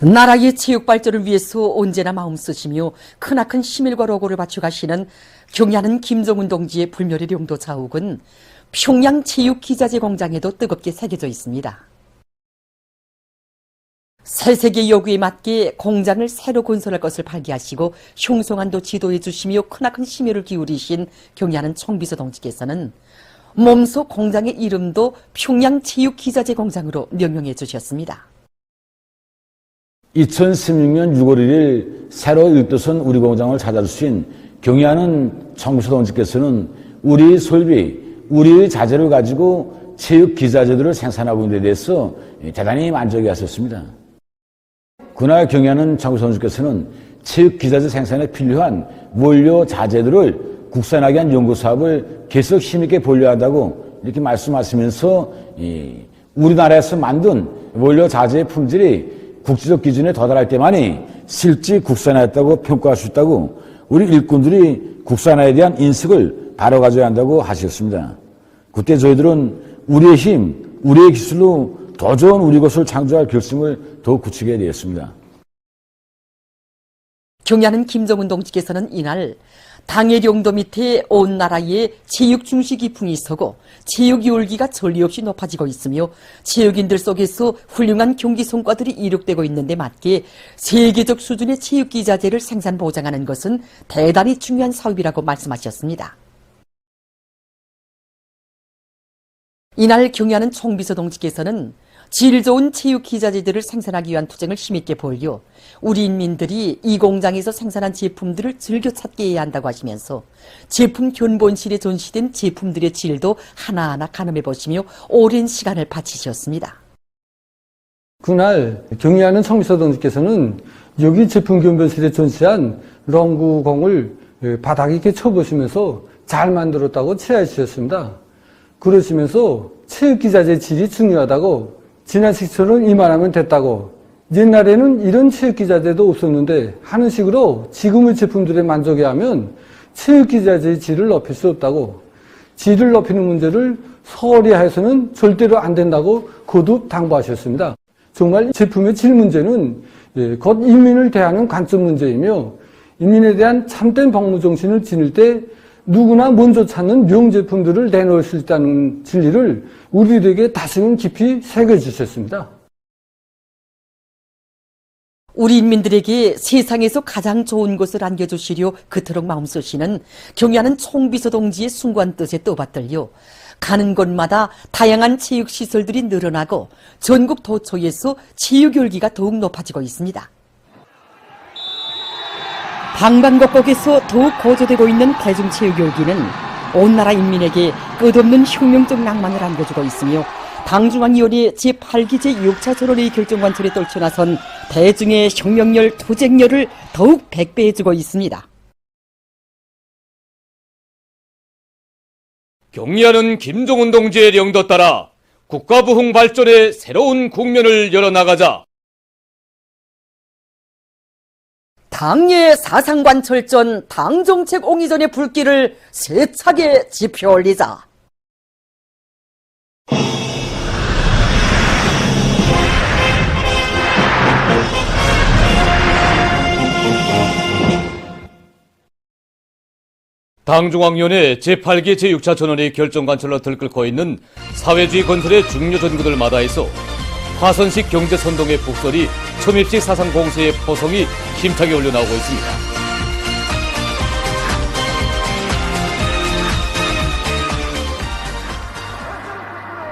나라의 체육 발전을 위해서 언제나 마음 쓰시며 크나큰 시밀과 로고를 바쳐가시는 경야는 김정은 동지의 불멸의 용도 자욱은 평양 체육기자재 공장에도 뜨겁게 새겨져 있습니다. 새 세계 요구에 맞게 공장을 새로 건설할 것을 발기하시고 흉성한도 지도해 주시며 크나큰 심혈을 기울이신 경야는 총비서 동지께서는 몸소 공장의 이름도 평양 체육기자재 공장으로 명명해 주셨습니다. 2016년 6월 1일 새로 일도선 우리 공장을 찾아주신 경야는 총비서 동지께서는 우리의 설비, 우리의 자재를 가지고 체육기자재들을 생산하고 있는 데 대해서 대단히 만족해 하셨습니다. 그날 경야는 총비서 동지께서는 체육기자재 생산에 필요한 원료 자재들을 국산하게 한 연구사업을 계속 힘있게 보려한다고 이렇게 말씀하시면서 우리나라에서 만든 원료 자재의 품질이 국제적 기준에 도달할 때만이 실제 국산화했다고 평가할 수 있다고 우리 일꾼들이 국산화에 대한 인식을 바로 가져야 한다고 하셨습니다. 그때 저희들은 우리의 힘, 우리의 기술로 더 좋은 우리 것을 창조할 결심을 더욱 굳히게 되었습니다. 경야는 김정은 동지께서는 이날 당의 용도 밑에 온 나라에 체육 중시 기풍이 서고 체육 열기가 전례 없이 높아지고 있으며 체육인들 속에서 훌륭한 경기 성과들이 이룩되고 있는 데 맞게 세계적 수준의 체육기자재를 생산 보장하는 것은 대단히 중요한 사업이라고 말씀하셨습니다. 이날 경야는 총비서 동지께서는 질 좋은 체육기자재들을 생산하기 위한 투쟁을 힘있게 벌여 우리 인민들이 이 공장에서 생산한 제품들을 즐겨 찾게 해야 한다고 하시면서 제품 견본실에 전시된 제품들의 질도 하나하나 가늠해 보시며 오랜 시간을 바치셨습니다. 그날 경야는 총비서 동지께서는 여기 제품 견본실에 전시한 롱구공을 바닥에 이렇게 쳐보시면서 잘 만들었다고 칭찬해 주셨습니다. 그러시면서 체육기자재 질이 중요하다고 지난 시처럼 이만하면 됐다고 옛날에는 이런 체육기자재도 없었는데 하는 식으로 지금의 제품들에 만족해 하면 체육기자재의 질을 높일 수 없다고 질을 높이는 문제를 소홀히 해서는 절대로 안 된다고 거듭 당부하셨습니다. 정말 제품의 질 문제는 곧 인민을 대하는 관점 문제이며 인민에 대한 참된 복무 정신을 지닐 때 누구나 먼저 찾는 명제품들을 내놓을 수 있다는 진리를 우리들에게 다시금 깊이 새겨주셨습니다. 우리 인민들에게 세상에서 가장 좋은 것을 안겨주시려 그토록 마음 쓰시는 경야는 총비서 동지의 숭고한 뜻에 떠받들려 가는 곳마다 다양한 체육시설들이 늘어나고 전국 도처에서 체육 열기가 더욱 높아지고 있습니다. 방방곡곡에서 더욱 고조되고 있는 대중체육 열기는 온 나라 인민에게 끝없는 혁명적 낭만을 안겨주고 있으며 당중앙위원회 제8기 제6차 전원의 결정관철에 떨쳐나선 대중의 혁명열, 투쟁열을 더욱 백배해주고 있습니다. 경야는 김정은 동지의 영도 따라 국가부흥 발전의 새로운 국면을 열어나가자 당의 사상관철전, 당정책 옹이전의 불길을 세차게 지펴올리자. 당중앙위원회 제8기 제6차 전원의 결정관철로 들끓고 있는 사회주의 건설의 중요 전구들 마다에서 화선식 경제선동의 북설이 초입식 사상공세의 포성이 힘차게 올려나오고 있습니다.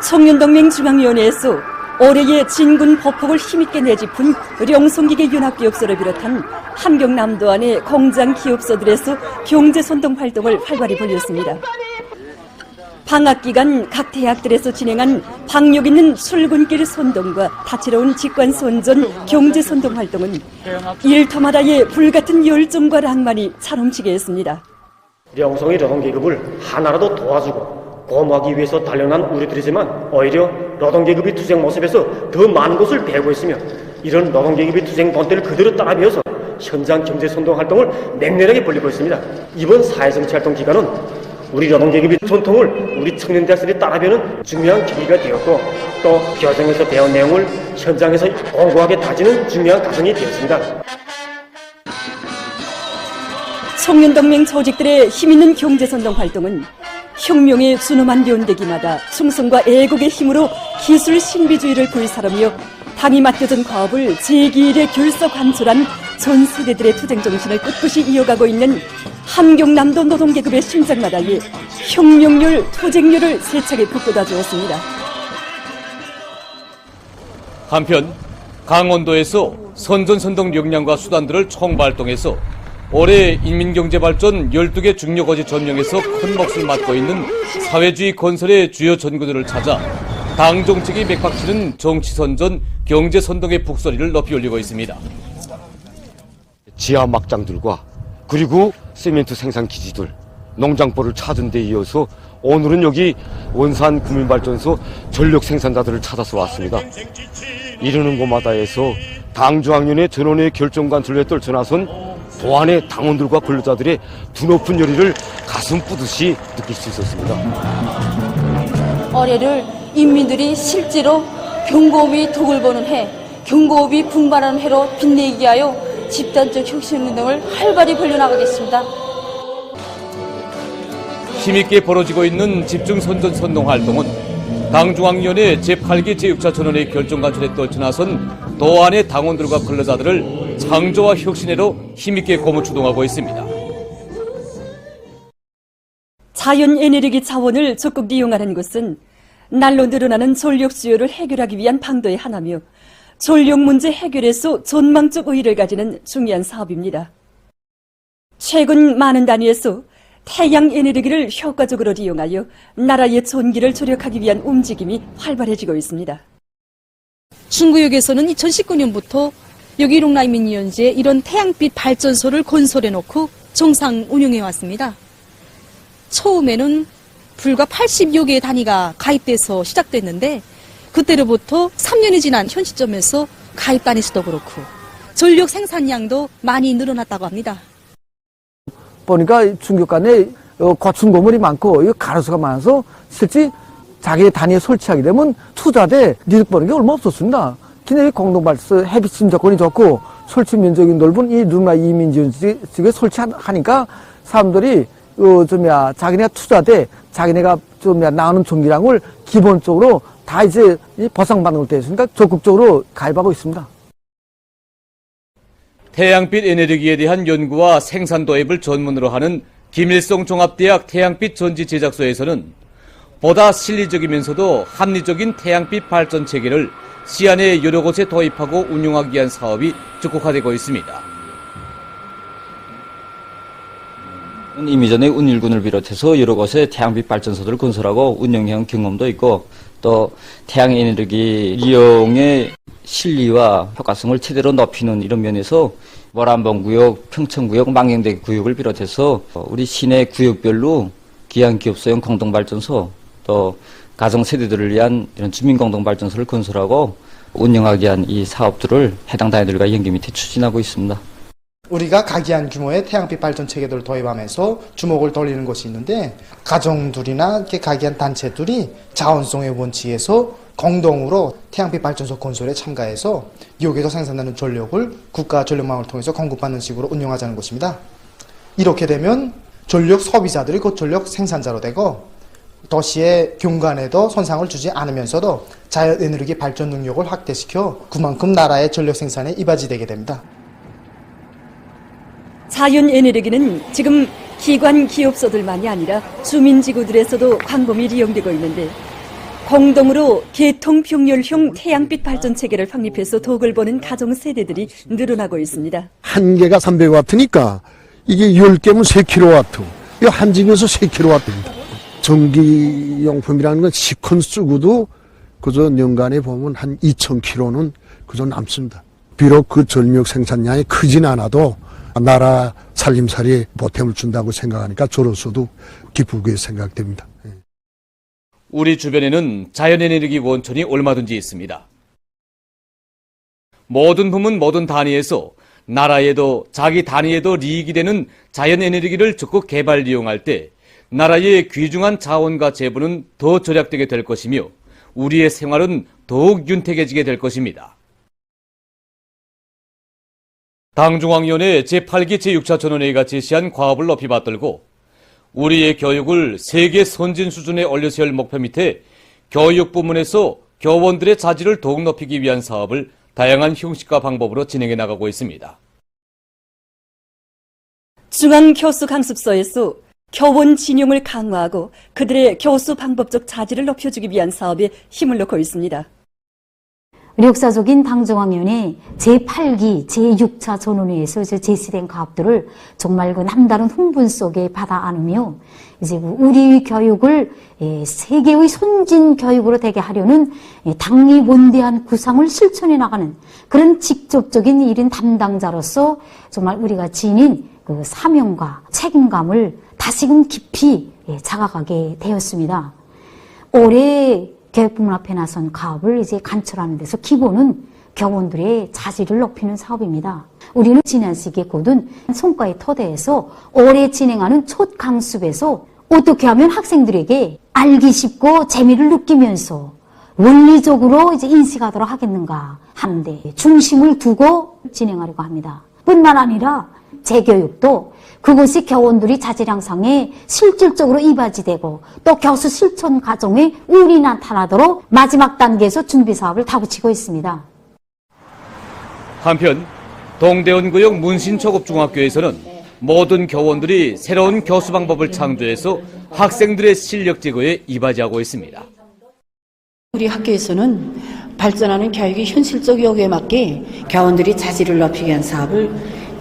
청년동맹 중앙위원회에서 올해의 진군 보폭을 힘있게 내짚은 령성기계 윤학기업소를 비롯한 함경남도 안의 공장 기업소들에서 경제선동 활동을 활발히 벌였습니다. 방학기간 각 대학들에서 진행한 박력 있는 출근길 선동과 다채로운 직관선전, 경제선동 활동은 일터마다의 불같은 열정과 낭만이 차넘치게 했습니다. 령성의 노동계급을 하나라도 도와주고 고모하기 위해서 단련한 우리들이지만 오히려 노동계급의 투쟁 모습에서 더 많은 것을 배우고 있으며 이런 노동계급의 투쟁 본때를 그대로 따라 배워서 현장 경제선동 활동을 맹렬하게 벌이고 있습니다. 이번 사회정치활동 기간은 우리 노동계급의 전통을 우리 청년대학생들이 따라배우는 중요한 계기가 되었고 또 교정에서 배운 내용을 현장에서 공고하게 다지는 중요한 과정이 되었습니다. 청년동맹 조직들의 힘있는 경제선동 활동은 혁명에 준엄한 연대기마다 충성과 애국의 힘으로 기술 신비주의를 불사르며 당이 맡겨진 과업을 제2일에 결석관철한 전 세대들의 투쟁 정신을 꿋꿋이 이어가고 있는 함경남도 노동계급의 심장마다에 혁명률, 투쟁률을 세차게 북돋아 주었습니다. 한편 강원도에서 선전선동 역량과 수단들을 총발동해서 올해 인민경제발전 12개 중요거지 점령에서 큰 몫을 맡고 있는 사회주의 건설의 주요 전구들을 찾아 당 정책이 맥박치는 정치선전, 경제선동의 북소리를 높이 올리고 있습니다. 지하 막장들과 그리고 시멘트 생산 기지들, 농장벌을 찾은 데 이어서 오늘은 여기 원산 구민발전소 전력 생산자들을 찾아서 왔습니다. 이르는 곳마다에서 당중앙위원회 전원의 결정관철에 떨쳐나선 도안의 당원들과 근로자들의 두높은 열의를 가슴 뿌듯이 느낄 수 있었습니다. 올해를 인민들이 실제로 경고업이 덕을 보는 해, 경고업이 분발하는 해로 빛내기 위하여 집단적 혁신운동을 활발히 벌려나가겠습니다. 힘있게 벌어지고 있는 집중선전선동 활동은 당중앙위원회 제8기 제6차 전원의 결정관철에 떨쳐나선 도안의 당원들과 근로자들을 창조와 혁신회로 힘있게 고무추동하고 있습니다. 자연에너지 자원을 적극 이용하는 것은 날로 늘어나는 전력 수요를 해결하기 위한 방도의 하나며 전력 문제 해결에서 전망적 의의를 가지는 중요한 사업입니다. 최근 많은 단위에서 태양 에너지를 효과적으로 이용하여 나라의 전기를 절약하기 위한 움직임이 활발해지고 있습니다. 중구역에서는 2019년부터 여기롱라이민위원지에 이런 태양빛 발전소를 건설해놓고 정상 운영해왔습니다. 처음에는 불과 80여 개의 단위가 가입돼서 시작됐는데 그때로부터 3년이 지난 현 시점에서 가입 단위 수도 그렇고 전력 생산량도 많이 늘어났다고 합니다. 보니까 중국 간에 거충 건물이 많고 가로수가 많아서 실제 자기 단위에 설치하게 되면 투자대 이득 보는 게 얼마 없었습니다. 근데 공동발전 햇빛 침적권이 좋고 설치 면적이 넓은 이 누나 이민지원 지역에 설치하니까 사람들이 자기네가 투자대 자기네가 나오는 전기량을 기본적으로 다 이제 보상받는 걸 되었으니까 적극적으로 가입하고 있습니다. 태양빛 에너지에 대한 연구와 생산 도입을 전문으로 하는 김일성 종합대학 태양빛 전지 제작소에서는 보다 실리적이면서도 합리적인 태양빛 발전 체계를 시안의 여러 곳에 도입하고 운영하기 위한 사업이 적극화되고 있습니다. 이미 전에 운일군을 비롯해서 여러 곳에 태양빛 발전소들을 건설하고 운영한 경험도 있고 또 태양에너지 이용의 실리와 효과성을 최대로 높이는 이런 면에서 월안봉구역, 평천구역, 망경대 구역을 비롯해서 우리 시내 구역별로 기한기업소형 공동발전소 또 가정세대들을 위한 이런 주민공동발전소를 건설하고 운영하기 위한 이 사업들을 해당 단위들과 연계 밑에 추진하고 있습니다. 우리가 각이한 규모의 태양빛 발전 체계들을 도입하면서 주목을 돌리는 것이 있는데 가정들이나 이렇게 각이한 단체들이 자원성의 원칙에서 공동으로 태양빛 발전소 건설에 참가해서 여기에서 생산되는 전력을 국가 전력망을 통해서 공급받는 식으로 운영하자는 것입니다. 이렇게 되면 전력 소비자들이 곧 전력 생산자로 되고 도시의 경관에도 손상을 주지 않으면서도 자연에너지 발전 능력을 확대시켜 그만큼 나라의 전력 생산에 이바지되게 됩니다. 자연에너지는 지금 기관 기업소들만이 아니라 주민지구들에서도 광범위 이용되고 있는데 공동으로 계통병렬형 태양빛 발전 체계를 확립해서 덕을 보는 가정세대들이 늘어나고 있습니다. 한 개가 300W니까 이게 10개면 3kW. 이거 한 집에서 3kW입니다. 전기용품이라는 건 시컨 쓰고도 그저 연간에 보면 한 2,000kW는 그저 남습니다. 비록 그 전력 생산량이 크진 않아도 나라 살림살이에 보탬을 준다고 생각하니까 저로서도 기쁘게 생각됩니다. 우리 주변에는 자연에너지 원천이 얼마든지 있습니다. 모든 부문 모든 단위에서 나라에도 자기 단위에도 이익이 되는 자연에너지를 적극 개발 이용할 때 나라의 귀중한 자원과 재분은 더 절약되게 될 것이며 우리의 생활은 더욱 윤택해지게 될 것입니다. 당중앙위원회 제8기 제6차 전원회의가 제시한 과업을 높이 받들고 우리의 교육을 세계 선진 수준에 올려세울 목표 밑에 교육 부문에서 교원들의 자질을 더욱 높이기 위한 사업을 다양한 형식과 방법으로 진행해 나가고 있습니다. 중앙교수강습소에서 교원 진용을 강화하고 그들의 교수 방법적 자질을 높여주기 위한 사업에 힘을 넣고 있습니다. 우리 역사적인 당중앙위원회 제8기 제6차 전원회에서 제시된 과업들을 정말 그 남다른 흥분 속에 받아 안으며 이제 우리 교육을 세계의 선진 교육으로 되게 하려는 당의 원대한 구상을 실천해 나가는 그런 직접적인 일인 담당자로서 정말 우리가 지닌 그 사명과 책임감을 다시금 깊이 자각하게 되었습니다. 올해 교육부문 앞에 나선 가업을 이제 관철하는 데서 기본은 교원들의 자질을 높이는 사업입니다. 우리는 지난 시기에 고든 성과의 토대에서 올해 진행하는 첫 강습에서 어떻게 하면 학생들에게 알기 쉽고 재미를 느끼면서 원리적으로 이제 인식하도록 하겠는가 하는데 중심을 두고 진행하려고 합니다. 뿐만 아니라 재교육도 그것이 교원들이 자질 향상에 실질적으로 이바지되고 또 교수 실천 과정에 운이 나타나도록 마지막 단계에서 준비 사업을 다붙이고 있습니다. 한편 동대원구역 문신초급중학교에서는 모든 교원들이 새로운 교수 방법을 창조해서 학생들의 실력 제고에 이바지하고 있습니다. 우리 학교에서는 발전하는 교육의 현실적 요구에 맞게 교원들이 자질을 높이기 위한 사업을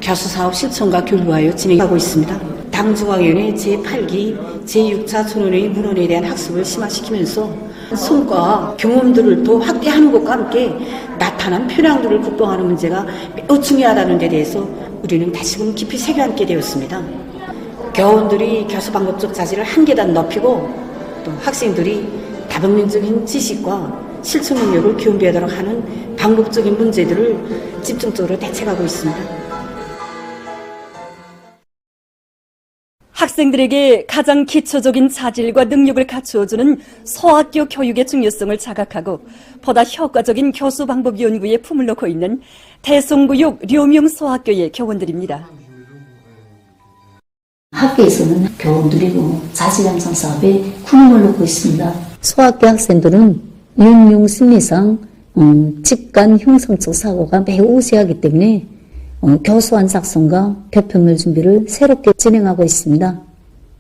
교수사업 실천과 교류하여 진행하고 있습니다. 당중앙위원회 제8기 제6차 전원회의 문헌에 대한 학습을 심화시키면서 성과와 경험들을 더 확대하는 것과 함께 나타난 편향들을 극복하는 문제가 매우 중요하다는 데 대해서 우리는 다시금 깊이 새겨앉게 되었습니다. 교원들이 교수 방법적 자질을 한 계단 높이고 또 학생들이 다방면적인 지식과 실천 능력을 겸비하도록 하는 방법적인 문제들을 집중적으로 대책하고 있습니다. 학생들에게 가장 기초적인 자질과 능력을 갖추어주는 소학교 교육의 중요성을 자각하고 보다 효과적인 교수 방법 연구에 품을 놓고 있는 대성구역 료명 소학교의 교원들입니다. 학교에서는 교원들이 자질 향상 사업에 품을 놓고 있습니다. 소학교 학생들은 윤용 심리상 직관 형성적 사고가 매우 우세하기 때문에 교수안 작성과 교편물 준비를 새롭게 진행하고 있습니다.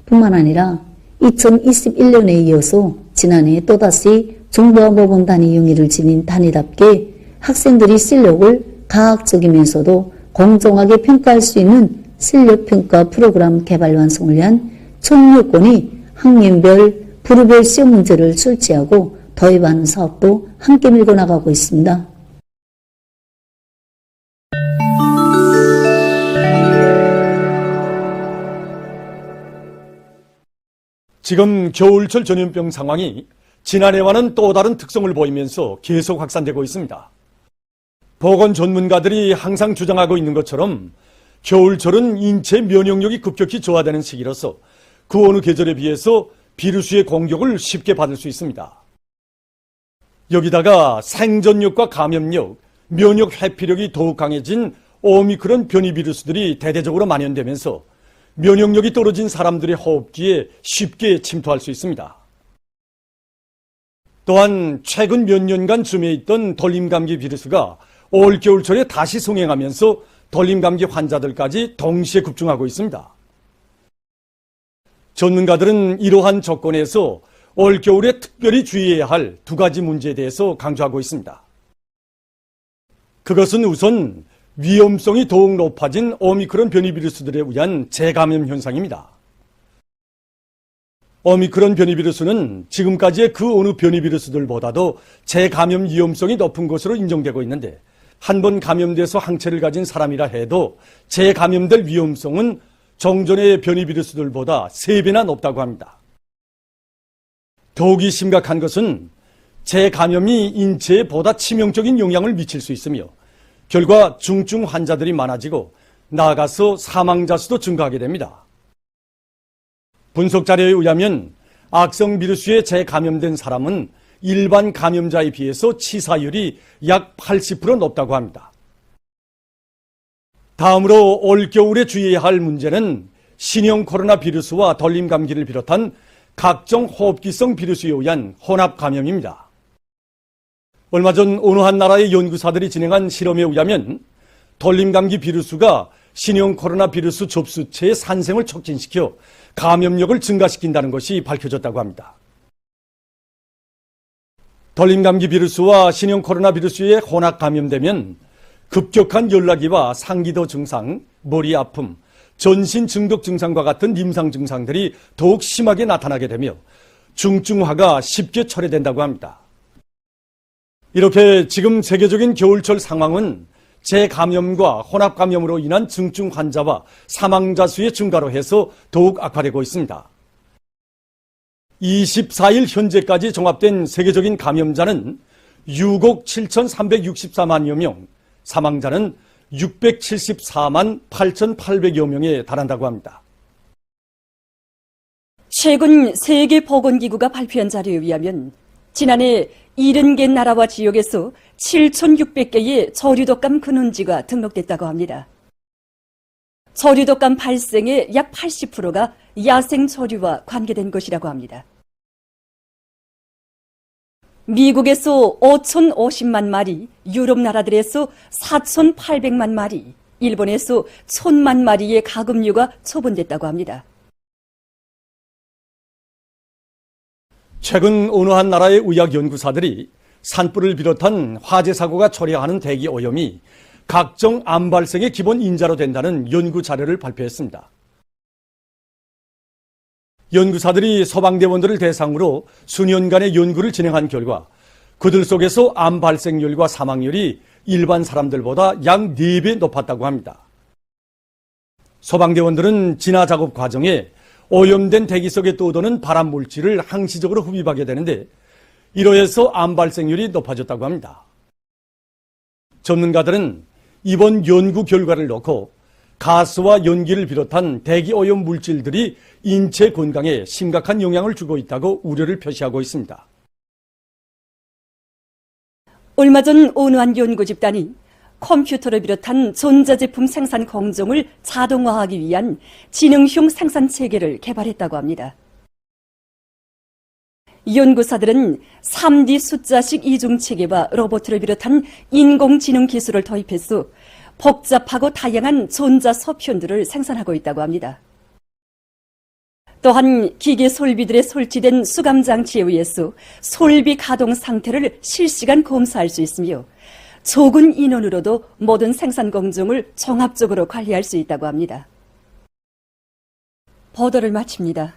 뿐만 아니라 2021년에 이어서 지난해 또다시 중부모범 단위 영예를 지닌 단위답게 학생들이 실력을 과학적이면서도 공정하게 평가할 수 있는 실력평가 프로그램 개발 완성을 위한 16건의 학년별, 부류별 시험 문제를 출제하고 도입하는 사업도 함께 밀고 나가고 있습니다. 지금 겨울철 전염병 상황이 지난해와는 또 다른 특성을 보이면서 계속 확산되고 있습니다. 보건 전문가들이 항상 주장하고 있는 것처럼 겨울철은 인체 면역력이 급격히 저하되는 시기로서 그 어느 계절에 비해서 비루스의 공격을 쉽게 받을 수 있습니다. 여기다가 생존력과 감염력, 면역 회피력이 더욱 강해진 오미크론 변이 비루스들이 대대적으로 만연되면서 면역력이 떨어진 사람들의 호흡기에 쉽게 침투할 수 있습니다. 또한 최근 몇 년간 줌해 있던 돌림감기 비루스가 올 겨울철에 다시 성행하면서 돌림감기 환자들까지 동시에 급증하고 있습니다. 전문가들은 이러한 조건에서 올 겨울에 특별히 주의해야 할 두 가지 문제에 대해서 강조하고 있습니다. 그것은 우선 위험성이 더욱 높아진 오미크론 변이 비루스들에 의한 재감염 현상입니다. 오미크론 변이 비루스는 지금까지의 그 어느 변이 비루스들보다도 재감염 위험성이 높은 것으로 인정되고 있는데 한 번 감염돼서 항체를 가진 사람이라 해도 재감염될 위험성은 종전의 변이 비루스들보다 3배나 높다고 합니다. 더욱이 심각한 것은 재감염이 인체에 보다 치명적인 영향을 미칠 수 있으며 결과 중증 환자들이 많아지고 나아가서 사망자 수도 증가하게 됩니다. 분석 자료에 의하면 악성 비루스에 재감염된 사람은 일반 감염자에 비해서 치사율이 약 80% 높다고 합니다. 다음으로 올겨울에 주의해야 할 문제는 신형 코로나 비루스와 돌림 감기를 비롯한 각종 호흡기성 비루스에 의한 혼합 감염입니다. 얼마 전 어느 한 나라의 연구사들이 진행한 실험에 의하면 돌림 감기 비루스가 신형 코로나 비루스 접수체의 산생을 촉진시켜 감염력을 증가시킨다는 것이 밝혀졌다고 합니다. 돌림 감기 비루스와 신형 코로나 비루스에 혼합 감염되면 급격한 열나기와 상기도 증상, 머리 아픔, 전신 중독 증상과 같은 임상 증상들이 더욱 심하게 나타나게 되며 중증화가 쉽게 철회된다고 합니다. 이렇게 지금 세계적인 겨울철 상황은 재감염과 혼합감염으로 인한 중증 환자와 사망자 수의 증가로 해서 더욱 악화되고 있습니다. 24일 현재까지 종합된 세계적인 감염자는 6억 7,364만여 명, 사망자는 674만 8,800여 명에 달한다고 합니다. 최근 세계보건기구가 발표한 자료에 의하면 지난해 70개 나라와 지역에서 7,600개의 저류독감 근원지가 등록됐다고 합니다. 저류독감 발생의 약 80%가 야생 저류와 관계된 것이라고 합니다. 미국에서 5,050만 마리, 유럽 나라들에서 4,800만 마리, 일본에서 1,000만 마리의 가금류가 처분됐다고 합니다. 최근 어느 한 나라의 의학 연구사들이 산불을 비롯한 화재 사고가 초래하는 대기 오염이 각종 암 발생의 기본 인자로 된다는 연구 자료를 발표했습니다. 연구사들이 소방대원들을 대상으로 수년간의 연구를 진행한 결과 그들 속에서 암 발생률과 사망률이 일반 사람들보다 약 4배 높았다고 합니다. 소방대원들은 진화 작업 과정에 오염된 대기 속에 떠도는 발암 물질을 항시적으로 흡입하게 되는데 이로해서 암 발생률이 높아졌다고 합니다. 전문가들은 이번 연구 결과를 놓고 가스와 연기를 비롯한 대기 오염 물질들이 인체 건강에 심각한 영향을 주고 있다고 우려를 표시하고 있습니다. 얼마 전 어느 한 연구 집단이 컴퓨터를 비롯한 전자제품 생산 공정을 자동화하기 위한 지능형 생산 체계를 개발했다고 합니다. 연구사들은 3D 숫자식 이중 체계와 로봇을 비롯한 인공지능 기술을 도입해서 복잡하고 다양한 전자 소편들을 생산하고 있다고 합니다. 또한 기계 솔비들에 설치된 수감 장치에 의해서 솔비 가동 상태를 실시간 검사할 수 있으며 적은 인원으로도 모든 생산 공정을 종합적으로 관리할 수 있다고 합니다. 보도를 마칩니다.